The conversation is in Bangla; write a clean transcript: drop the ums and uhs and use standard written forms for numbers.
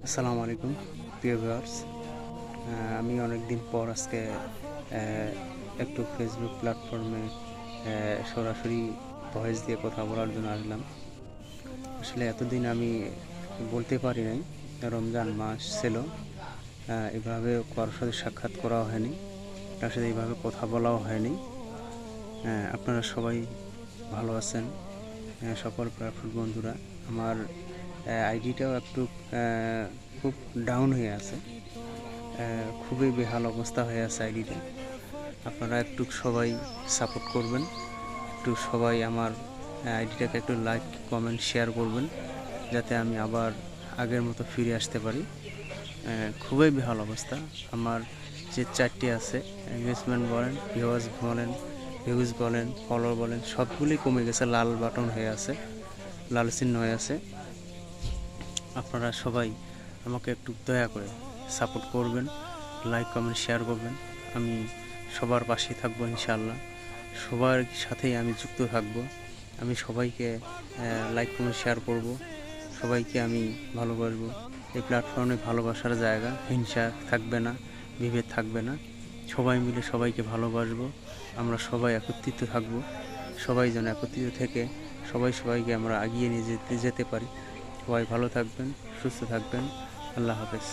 আসসালামু আলাইকুম প্রিয় ভিউয়ার্স। আমি অনেক দিন পর আজকে একটু ফেসবুক প্ল্যাটফর্মে সরাসরি ভয়েস দিয়ে কথা বলার জন্য আসলাম। আসলে এতদিন আমি বলতে পারি নাই, রমজান মাস ছিল, এভাবে কারোর সাথে সাক্ষাৎ করা হয়নি, তার সাথে এইভাবে কথা বলাও হয়নি। আপনারা সবাই ভালো আছেন? সকল প্ল্যাটফর্ম বন্ধুরা, আমার আইডিটাও একটু খুব ডাউন হয়ে আছে, খুবই বেহাল অবস্থা হয়ে আছে আইডিটা। আপনারা একটু সবাই সাপোর্ট করবেন, একটু সবাই আমার আইডিটাকে একটু লাইক কমেন্ট শেয়ার করবেন, যাতে আমি আবার আগের মতো ফিরে আসতে পারি। খুবই বেহাল অবস্থা। আমার যে 4টি আছে, এঙ্গেজমেন্ট বলেন, ভিউজ বলেন, ফলোয়ার বলেন, সবগুলোই কমে গেছে, লাল বাটন হয়ে আছে, লাল চিহ্ন হয়ে আছে। আপনারা সবাই আমাকে একটু দয়া করে সাপোর্ট করবেন, লাইক কমেন্ট শেয়ার করবেন। আমি সবার পাশেই থাকবো ইনশাআল্লাহ, সবার সাথেই আমি যুক্ত থাকব। আমি সবাইকে লাইক কমেন্ট শেয়ার করব, সবাইকে আমি ভালোবাসবো। এই প্ল্যাটফর্মে ভালোবাসার জায়গা, হিংসা থাকবে না, বিভেদ থাকবে না, সবাই মিলে সবাইকে ভালোবাসবো। আমরা সবাই একত্রিত থাকব, সবাই যেন একত্রিত থেকে সবাইকে আমরা এগিয়ে নিয়ে যেতে পারি। সবাই ভালো থাকবেন, সুস্থ থাকবেন। আল্লাহ হাফেজ।